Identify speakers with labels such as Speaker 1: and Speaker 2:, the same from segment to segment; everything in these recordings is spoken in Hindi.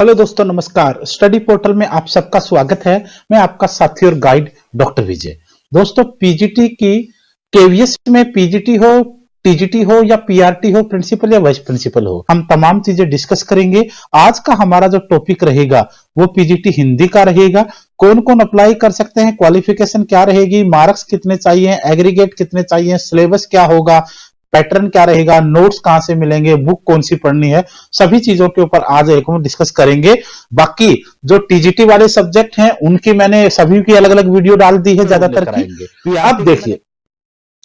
Speaker 1: हेलो दोस्तों, नमस्कार। स्टडी पोर्टल में आप सबका स्वागत है। मैं आपका साथी और गाइड डॉक्टर विजय। दोस्तों, पीजीटी की केवीएस में पीजीटी हो, टीजीटी हो या पीआरटी हो, प्रिंसिपल या वाइस प्रिंसिपल हो, हम तमाम चीजें डिस्कस करेंगे। आज का हमारा जो टॉपिक रहेगा वो पीजीटी हिंदी का रहेगा। कौन कौन अप्लाई कर सकते हैं, क्वालिफिकेशन क्या रहेगी, मार्क्स कितने चाहिए, एग्रीगेट कितने चाहिए, सिलेबस क्या होगा, पैटर्न क्या रहेगा, नोट्स कहां से मिलेंगे, बुक कौन सी पढ़नी है, सभी चीजों के ऊपर आज एक हम डिस्कस करेंगे। बाकी जो टीजीटी वाले सब्जेक्ट हैं उनकी मैंने सभी की अलग अलग वीडियो डाल दी है ज्यादातर की। अब देखिए,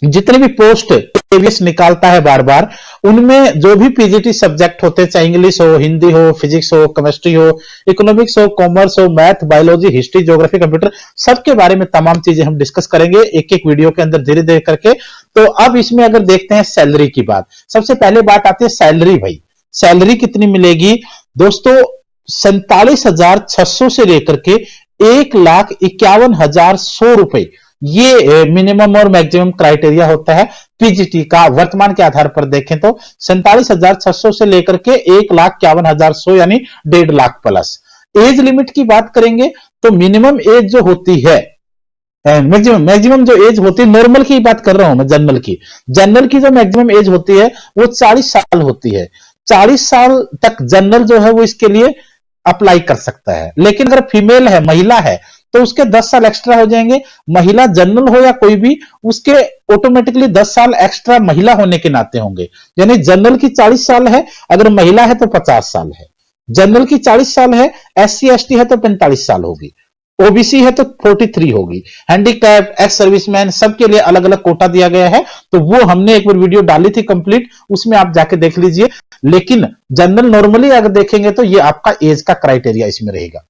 Speaker 1: जितने भी पोस्ट केवीएस निकालता है बार बार, उनमें जो भी पीजीटी सब्जेक्ट होते हैं, चाहे इंग्लिश हो, हिंदी हो, फिजिक्स हो, केमिस्ट्री हो, इकोनॉमिक्स हो, कॉमर्स हो, math, biology, history, geography, computer, सबके बारे में तमाम चीजें हम डिस्कस करेंगे एक एक वीडियो के अंदर धीरे धीरे करके। तो अब इसमें अगर देखते हैं सैलरी की बात, सबसे पहले बात आती है सैलरी। भाई सैलरी कितनी मिलेगी दोस्तों? 47,600 से लेकर के 1,51,100 रुपए, ये मिनिमम और मैक्सिमम क्राइटेरिया होता है पीजीटी का। वर्तमान के आधार पर देखें तो 47,600 से लेकर के 1,51,100 यानी 1.5 लाख प्लस। एज लिमिट की बात करेंगे तो मिनिमम एज जो होती है, मैक्सिमम जो एज होती है, नॉर्मल की बात कर रहा हूं मैं, जनरल की जो मैक्सिमम एज होती है वो 40 साल होती है। 40 साल तक जनरल जो है वो इसके लिए अप्लाई कर सकता है। लेकिन अगर फीमेल है, महिला है, तो उसके 10 साल एक्स्ट्रा हो जाएंगे। महिला जनरल हो या कोई भी, उसके ऑटोमेटिकली 10 साल एक्स्ट्रा महिला होने के नाते होंगे। यानी जनरल की 40 साल है, अगर महिला है तो 50 साल है। जनरल की 40 साल है, एससी एसटी है तो 45 साल होगी, ओबीसी है तो 43 होगी, हैंडीकैप, एक्स सर्विसमैन, सबके लिए अलग अलग कोटा दिया गया है। तो वो हमने एक बार वीडियो डाली थी कंप्लीट, उसमें आप जाके देख लीजिए। लेकिन जनरल नॉर्मली अगर देखेंगे तो ये आपका एज का क्राइटेरिया इसमें रहेगा।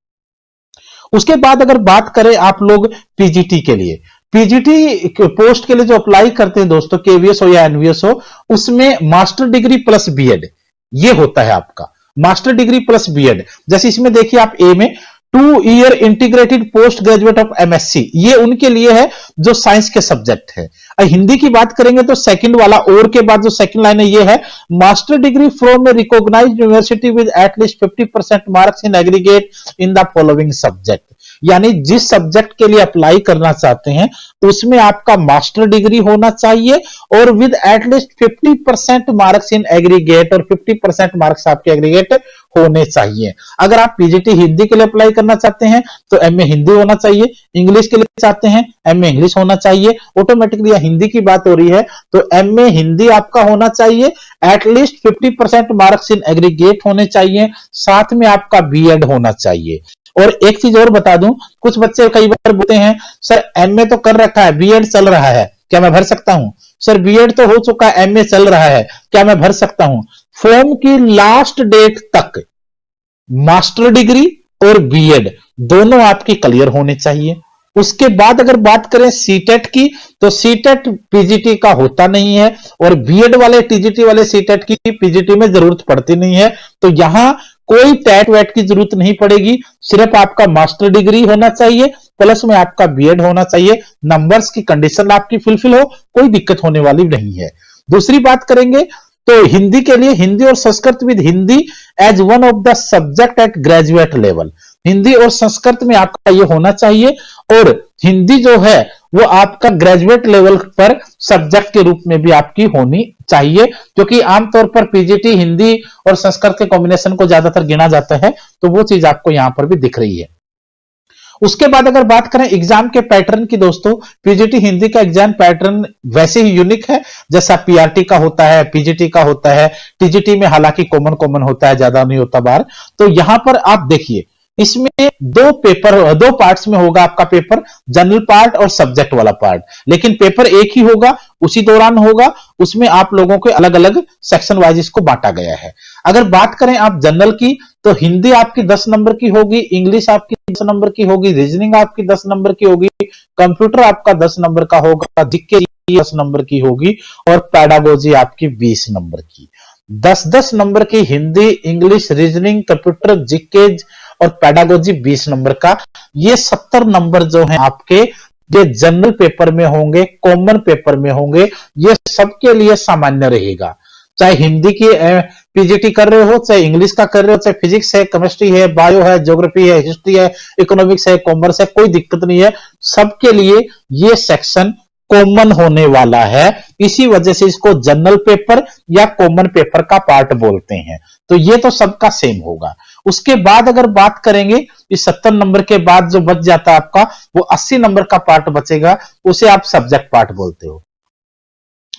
Speaker 1: उसके बाद अगर बात करें आप लोग पीजीटी के लिए, पीजीटी पोस्ट के लिए जो अप्लाई करते हैं दोस्तों, केवीएस हो या एनवीएस हो, उसमें मास्टर डिग्री प्लस बीएड ये होता है आपका। मास्टर डिग्री प्लस बीएड, जैसे इसमें देखिए आप ए में 2 year integrated post graduate of MSc, ये उनके लिए है जो साइंस के सब्जेक्ट है। हिंदी की बात करेंगे तो सेकंड वाला और के बाद जो सेकंड लाइन है ये है, master degree from a recognised university with at least 50% marks in aggregate in the following subject. यानी जिस सब्जेक्ट के लिए अप्लाई करना चाहते हैं उसमें आपका मास्टर डिग्री होना चाहिए और with at least 50% marks in aggregate, और 50% मार्क्स आपके एग्रीगेट होने चाहिए। अगर आप पीजीटी हिंदी के लिए अप्लाई करना चाहते हैं तो एमए हिंदी होना चाहिए, इंग्लिश के लिए चाहते हैं एमए इंग्लिश होना चाहिए। ऑटोमेटिकली हिंदी की बात हो रही है तो एमए हिंदी आपका होना चाहिए, एटलीस्ट 50% मार्क्स इन एग्रीगेट होने चाहिए, साथ में आपका बीएड होना चाहिए। और एक चीज और बता दूं, कुछ बच्चे कई बार बोलते हैं सर एमए तो कर रखा है, बीएड चल रहा है, क्या मैं भर सकता हूं? सर बीएड तो हो चुका है, एमए चल रहा है, क्या मैं भर सकता हूं? फॉर्म की लास्ट डेट तक मास्टर डिग्री और बीएड दोनों आपकी क्लियर होने चाहिए। उसके बाद अगर बात करें सीटेट की, तो सीटेट पीजीटी का होता नहीं है, और बीएड वाले टीजीटी वाले सीटेट की पीजीटी में जरूरत पड़ती नहीं है। तो यहां कोई टेट वेट की जरूरत नहीं पड़ेगी, सिर्फ आपका मास्टर डिग्री होना चाहिए, प्लस में आपका बीएड होना चाहिए। नंबर्स की कंडीशन आपकी फुलफिल हो, कोई दिक्कत होने वाली नहीं है। दूसरी बात करेंगे तो हिंदी के लिए, हिंदी और Sanskrit with Hindi as one of the subject at graduate level, Hindi और संस्कृत में आपका ये होना चाहिए। और हिंदी जो है वो आपका ग्रेजुएट लेवल पर सब्जेक्ट के रूप में भी आपकी होनी चाहिए, क्योंकि आमतौर पर पीजीटी हिंदी और संस्कृत के कॉम्बिनेशन को ज्यादातर गिना जाता है। तो वो चीज आपको यहां पर भी दिख रही है। उसके बाद अगर बात करें एग्जाम के पैटर्न की दोस्तों, पीजीटी हिंदी का एग्जाम पैटर्न वैसे ही यूनिक है जैसा पीआरटी का होता है, पीजीटी का होता है। टीजीटी में हालांकि कॉमन होता है, ज्यादा नहीं होता बार। तो यहां पर आप देखिए, इसमें दो पार्ट्स में होगा आपका पेपर, जनरल पार्ट और सब्जेक्ट वाला पार्ट। लेकिन पेपर एक ही होगा, उसी दौरान होगा, उसमें आप लोगों के अलग अलग सेक्शन वाइज इसको बांटा गया है। अगर बात करें आप जनरल की, तो हिंदी आपकी 10 नंबर की होगी, इंग्लिश आपकी 10 नंबर की होगी, रीजनिंग आपकी 10 नंबर की होगी, कंप्यूटर आपका 10 नंबर का होगा, जीके 10 नंबर की होगी, और पैडागोजी आपकी 20 नंबर की। 10-10 नंबर की Hindi, English, reasoning, computer, GK और पैडागोजी 20 नंबर का। ये 70 नंबर जो है आपके, ये जनरल पेपर में होंगे, कॉमन पेपर में होंगे, ये सबके लिए सामान्य रहेगा। चाहे हिंदी की पीजीटी कर रहे हो, चाहे इंग्लिश का कर रहे हो, चाहे फिजिक्स है, केमिस्ट्री है, बायो है, ज्योग्राफी है, हिस्ट्री है, इकोनॉमिक्स है, कॉमर्स है, कोई दिक्कत नहीं है। सबके लिए ये सेक्शन कॉमन होने वाला है। इसी वजह से इसको जनरल पेपर या कॉमन पेपर का पार्ट बोलते हैं। तो ये तो सबका सेम होगा। उसके बाद अगर बात करेंगे, इस 70 नंबर के बाद जो बच जाता है आपका, वो 80 नंबर का पार्ट बचेगा, उसे आप सब्जेक्ट पार्ट बोलते हो।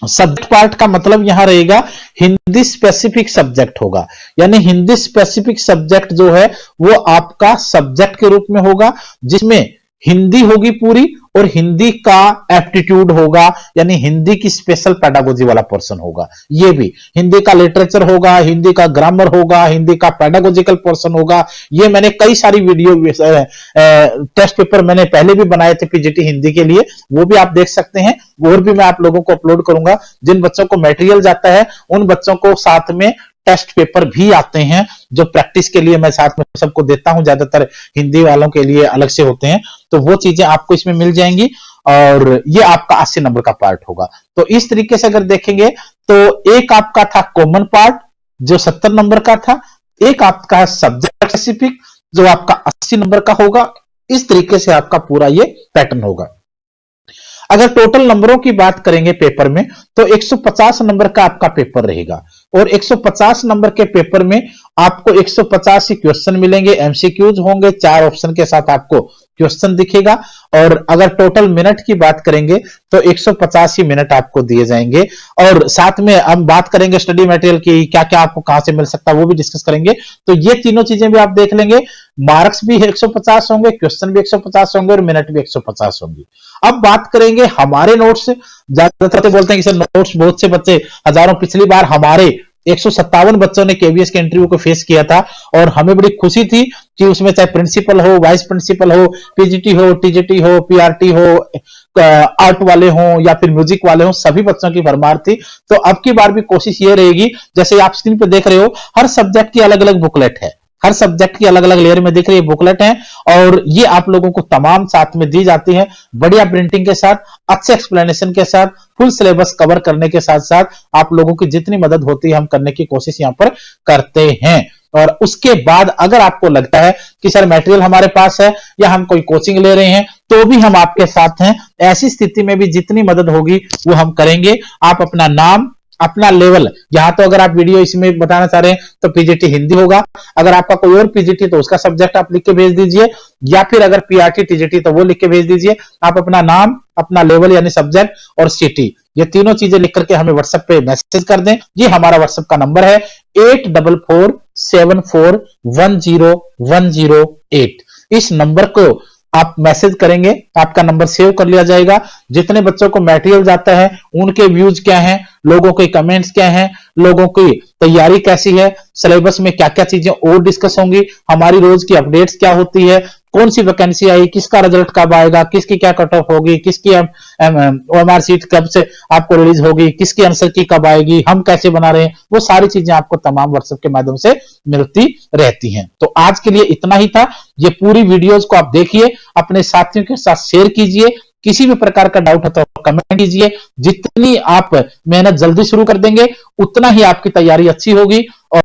Speaker 1: सब्जेक्ट पार्ट का मतलब यहां रहेगा हिंदी स्पेसिफिक सब्जेक्ट होगा, यानी हिंदी स्पेसिफिक सब्जेक्ट जो है वो आपका सब्जेक्ट के रूप में होगा, जिसमें हिंदी होगी पूरी और हिंदी का एप्टीट्यूड होगा, यानी हिंदी की स्पेशल पेडागोजी वाला पोर्शन होगा। ये भी हिंदी का लिटरेचर होगा, हिंदी का ग्रामर होगा, हिंदी का पेडागोजिकल पोर्शन होगा। ये मैंने कई सारी वीडियो टेस्ट पेपर मैंने पहले भी बनाए थे पीजीटी हिंदी के लिए, वो भी आप देख सकते हैं। और भी मैं आप लोगों को अपलोड करूंगा। जिन बच्चों को मटेरियल जाता है उन बच्चों को साथ में टेस्ट पेपर भी आते हैं, जो प्रैक्टिस के लिए मैं साथ में सबको देता हूं, ज्यादातर हिंदी वालों के लिए अलग से होते हैं। तो वो चीजें आपको इसमें मिल जाएंगी और ये आपका 80 नंबर का पार्ट होगा। तो इस तरीके से अगर देखेंगे तो एक आपका था कॉमन पार्ट जो 70 नंबर का था, एक आपका सब्जेक्ट स्पेसिफिक जो आपका 80 नंबर का होगा। इस तरीके से आपका पूरा ये पैटर्न होगा। अगर टोटल नंबरों की बात करेंगे पेपर में, तो 150 नंबर का आपका पेपर रहेगा और 150 नंबर के पेपर में आपको 150 ही क्वेश्चन मिलेंगे, एमसीक्यूज होंगे, 4 ऑप्शन के साथ आपको क्वेश्चन दिखेगा। और अगर टोटल मिनट की बात करेंगे तो 150 ही मिनट आपको दिए जाएंगे। और साथ में हम बात करेंगे स्टडी मटेरियल की, क्या क्या आपको कहां से मिल सकता है वो भी डिस्कस करेंगे। तो ये तीनों चीजें भी आप देख लेंगे। मार्क्स भी 150 होंगे, क्वेश्चन भी 150 होंगे और मिनट भी 150 होंगी। अब बात करेंगे हमारे नोट्स। ज्यादातर बोलते हैं कि सर नोट्स बहुत से बच्चे हजारों, पिछली बार हमारे 157 बच्चों ने केवीएस के इंटरव्यू को फेस किया था और हमें बड़ी खुशी थी कि उसमें चाहे प्रिंसिपल हो, वाइस प्रिंसिपल हो, पीजीटी हो, टीजीटी हो, पीआरटी हो, आर्ट वाले हो या फिर म्यूजिक वाले हो, सभी बच्चों की भरमार थी। तो अब की बार भी कोशिश ये रहेगी, जैसे आप स्क्रीन पे देख रहे हो, हर सब्जेक्ट की अलग अलग बुकलेट है, हर सब्जेक्ट की अलग अलग लेयर में दिख रही है बुकलेट है और ये आप लोगों को तमाम साथ में दी जाती है, बढ़िया प्रिंटिंग के साथ, अच्छे एक्सप्लेनेशन के साथ, फुल सिलेबस कवर करने के साथ साथ आप लोगों की जितनी मदद होती है हम करने की कोशिश यहां पर करते हैं। और उसके बाद अगर आपको लगता है कि सर मटेरियल हमारे पास है या हम कोई कोचिंग ले रहे हैं, तो भी हम आपके साथ हैं। ऐसी स्थिति में भी जितनी मदद होगी वो हम करेंगे। आप अपना नाम, अपना लेवल, यहां तो अगर आप वीडियो इसमें बताना चाह रहे हैं तो पीजीटी हिंदी होगा, अगर आपका कोई और पीजीटी तो उसका सब्जेक्ट आप लिख के भेज दीजिए, या फिर अगर पीआरटी टीजीटी तो वो लिख के भेज दीजिए। आप अपना नाम, अपना लेवल यानी सब्जेक्ट और सिटी, ये तीनों चीजें लिख करके हमें व्हाट्सएप पे मैसेज कर दें। ये हमारा व्हाट्सएप का नंबर है 8447410108। इस नंबर को आप मैसेज करेंगे, आपका नंबर सेव कर लिया जाएगा। जितने बच्चों को मटेरियल जाता है उनके व्यूज क्या हैं, लोगों के कमेंट्स क्या हैं, लोगों की तैयारी कैसी है, सिलेबस में क्या क्या चीजें और डिस्कस होंगी, हमारी रोज की अपडेट्स क्या होती है, कौन सी वैकेंसी आई, किसका रिजल्ट कब आएगा, किसकी क्या कट ऑफ होगी, किसकी ओएमआर सीट कब से आपको रिलीज होगी, किसकी आंसर की कब आएगी, हम कैसे बना रहे हैं, वो सारी चीजें आपको तमाम व्हाट्सएप के माध्यम से मिलती रहती हैं। तो आज के लिए इतना ही था। ये पूरी वीडियोस को आप देखिए, अपने साथियों के साथ शेयर कीजिए, किसी भी प्रकार का डाउट है तो कमेंट कीजिए। जितनी आप मेहनत जल्दी शुरू कर देंगे उतना ही आपकी तैयारी अच्छी होगी और